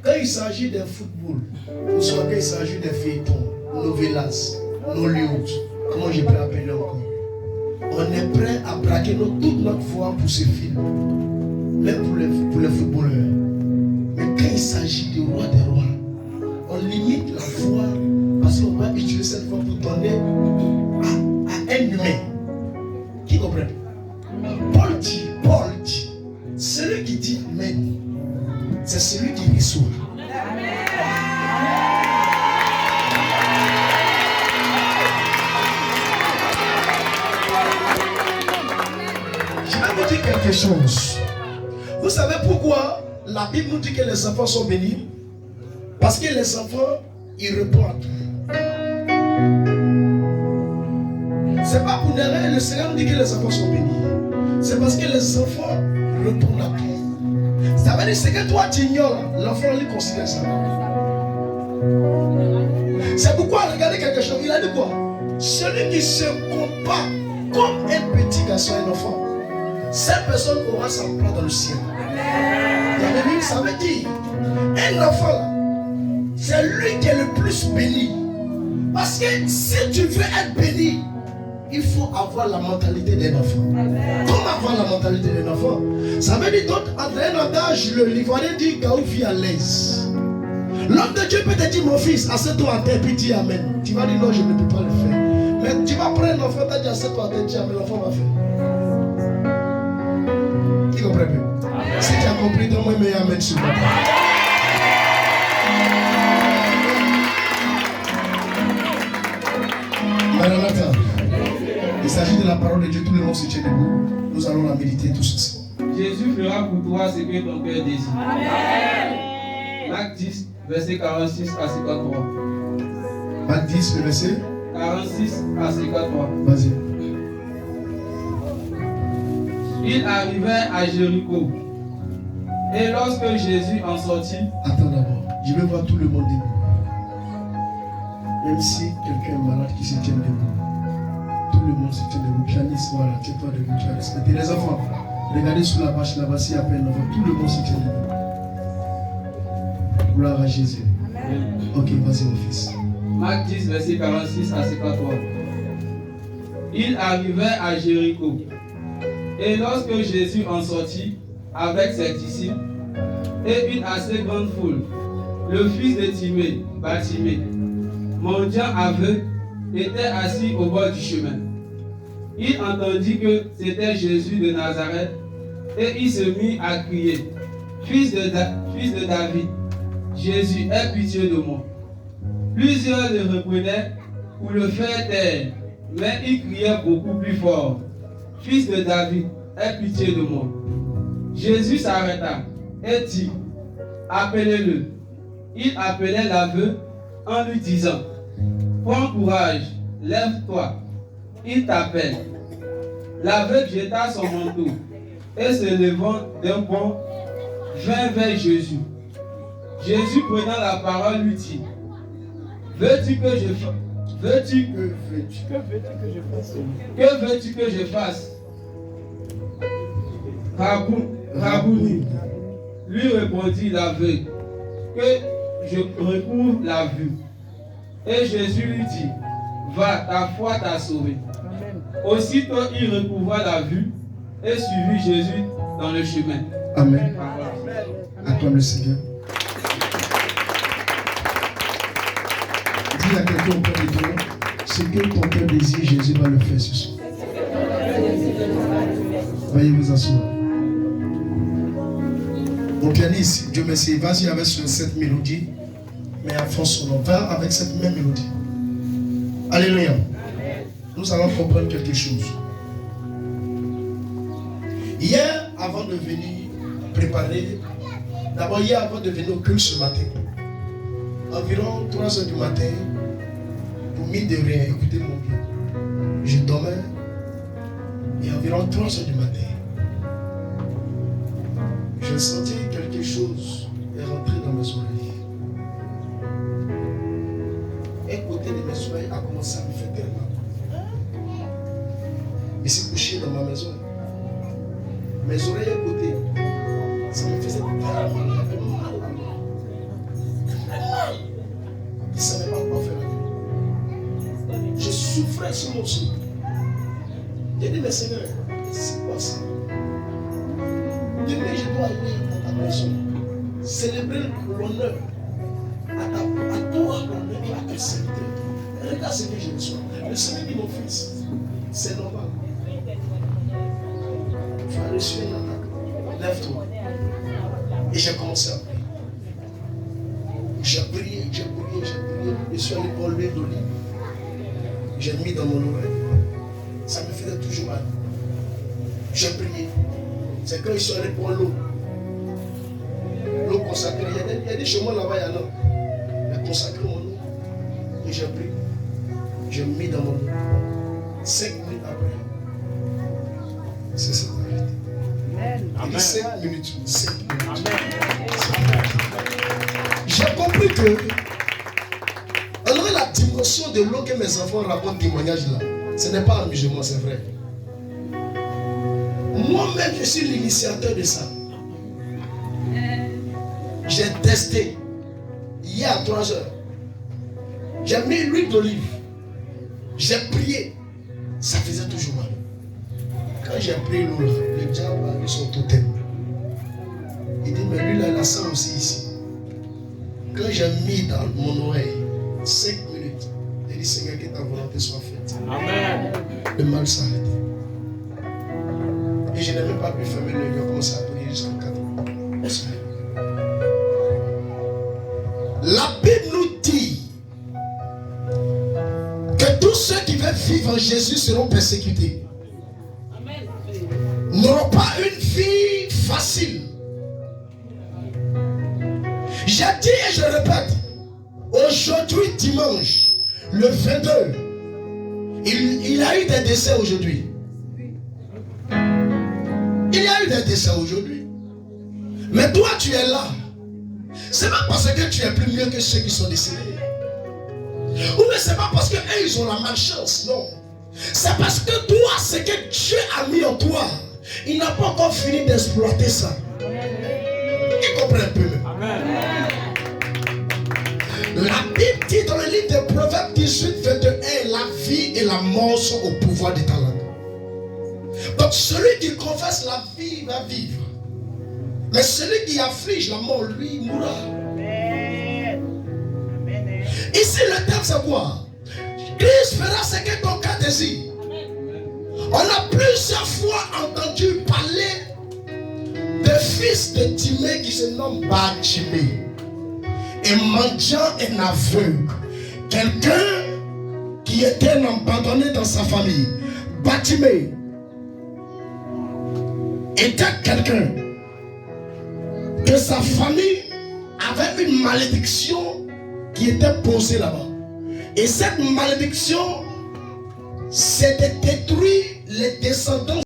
Quand il s'agit d'un football, ou soit quand il s'agit d'un feuilleton, novelas, Nollywood, comment je peux appeler encore, on est prêt à braquer toute notre foi pour ce film, même pour les footballeurs. Mais quand il s'agit du roi des rois, on limite la foi parce qu'on va utiliser cette foi pour donner à un humain. Qui comprend? Paul dit, celui qui dit Amen, c'est celui qui reçoit. Je vais vous dire quelque chose. Vous savez pourquoi la Bible nous dit que les enfants sont bénis? Parce que les enfants, ils répondent à tout. C'est pas pour rien, le Seigneur nous dit que les enfants sont bénis. C'est parce que les enfants répondent à tout. Ça veut dire ce que toi tu ignores, l'enfant lui considère ça. C'est pourquoi, regardez quelque chose, il a dit quoi? Celui qui se combat comme un petit garçon, un enfant, cette personne aura sa place dans le ciel. Ça veut dire, un enfant là, c'est lui qui est le plus béni. Parce que si tu veux être béni, il faut avoir la mentalité d'un enfant. Comment avoir la mentalité d'un enfant? Ça veut dire, en un langage, le Livoirien dit Gaou vit à l'aise. L'homme de Dieu peut te dire, mon fils, assieds-toi à terre, puis dis Amen. Tu vas dire non, je ne peux pas le faire. Mais tu vas prendre un enfant, tu vas dire assieds-toi à terre, dis Amen, l'enfant va faire. Qui comprend plus? Si tu as compris, donne-moi un meilleur Amen sur moi. Maranatha. Il s'agit de la parole de Dieu, tout le monde se tient debout. Nous allons la méditer tous ensemble. Jésus fera pour toi ce que ton cœur désire. Amen. Marc 10, verset 46 à 53. Marc 10, le verset 46 à 53. Vas-y. Il arrivait à Jéricho. Et lorsque Jésus en sortit... Attends d'abord, je veux voir tout le monde debout. Même si quelqu'un est malade qui se tient debout. Tout le monde se tient debout. Janice, voilà, tiens-toi debout, tu as respecté. Les enfants, regardez sous la vache là-bas, s'il y a peine d'enfant. Tout le monde se tient debout. Gloire à Jésus. Amen. Ok, vas-y mon fils. Marc 10, verset 46 à 53. Il arrivait à Jéricho. Et lorsque Jésus en sortit avec ses disciples et une assez grande foule, le fils de Timée, Bartimée, mendiant aveugle, était assis au bord du chemin. Il entendit que c'était Jésus de Nazareth et il se mit à crier, fils de David, Jésus, aie pitié de moi. Plusieurs le reprenaient pour le faire taire, mais il criait beaucoup plus fort, fils de David, aie pitié de moi. Jésus s'arrêta et dit, appelez-le. Il appelait l'aveugle en lui disant, prends courage, lève-toi, il t'appelle. L'aveugle jeta son manteau et se levant d'un bond, vint vers Jésus. Jésus prenant la parole lui dit, veux-tu que je fasse? Rabouni, lui répondit l'aveugle, que je recouvre la vue. Et Jésus lui dit, va, ta foi t'a sauvé. Amen. Aussitôt il recouvra la vue et suivit Jésus dans le chemin. Amen. Acclame le Seigneur. Dis à quelqu'un auprès de toi, ce que ton cœur désire, Jésus va le faire ce soir. Veuillez vous asseoir. Mon pianiste, Dieu merci, vas-y avec cette mélodie, mais à fond son nom. Va avec cette même mélodie. Alléluia. Nous allons comprendre quelque chose. Hier, avant de venir préparer, d'abord hier avant de venir au culte ce matin, environ 3 heures du matin, pour mine de rien, écoutez-moi bien, je dormais, et environ 3 heures du matin, je sentais quelque chose est rentré dans mes oreilles. Un côté de mes oreilles a commencé à me faire tellement mal. Il s'est couché dans ma maison. Mes oreilles à côté, ça me faisait tellement mal. travaille sur mon sou. J'ai dit, mais Seigneur, c'est quoi ça? Demain, je dois aller dans ta maison, célébrer l'honneur à toi, l'honneur à ta serviteur. Regarde ce que je reçois. Le Seigneur dit, mon fils, c'est normal. Tu as reçu une attaque. Lève-toi. Et j'ai commencé à prier. J'ai prié. Je suis allé pour l'huile d'olive. J'ai mis dans mon oreille. Ça me faisait toujours mal. J'ai prié. C'est quand ils sont allés pour l'eau. L'eau consacrée. Il y a des chemins là-bas, il y a l'eau. Mais consacré mon eau. Et j'ai pris. J'ai mis dans mon eau. 5 minutes après. C'est ça la vérité. Il dit 5 minutes. 5 minutes. J'ai compris que alors la dimension de l'eau que mes enfants racontent témoignage là, ce n'est pas amusement, c'est vrai. Moi-même, je suis l'initiateur de ça. J'ai testé hier à 3 heures. J'ai mis l'huile d'olive. J'ai prié. Ça faisait toujours mal. Quand j'ai pris l'eau, le diable a mis son totem. Il dit, mais lui là, il a ça aussi ici. Quand j'ai mis dans mon oreille 5 minutes, il dit, Seigneur, que ta volonté soit faite. Amen. Le mal s'arrête. Et je n'ai même pas pu fermer l'œil. J'ai commencé à prier jusqu'à 4 heures. La Bible nous dit que tous ceux qui veulent vivre en Jésus seront persécutés. N'auront pas une vie facile. J'ai dit et je répète, aujourd'hui dimanche, le 22, il y a eu des décès aujourd'hui. Il y a eu des décès aujourd'hui. Mais toi tu es là. C'est pas parce que tu es plus mieux que ceux qui sont décédés. Ou mais c'est pas parce qu'eux ils ont la malchance, non. C'est parce que toi, ce que Dieu a mis en toi, il n'a pas encore fini d'exploiter ça. Tu comprends un peu même. La Bible dit dans le livre de Proverbes 18, 21, la vie et la mort sont au pouvoir de ta langue. Donc celui qui confesse la vie va vivre. Mais celui qui afflige la mort, lui, mourra. Ici, le thème, c'est quoi? Christ fera ce que ton cœur désire. On a plusieurs fois entendu parler de fils de Timée qui se nomme Bartimée. Un mendiant, un aveugle. Quelqu'un qui était abandonné dans sa famille. Bartimée était quelqu'un que sa famille avait une malédiction qui était posée là-bas. Et cette malédiction, c'est de détruire les descendants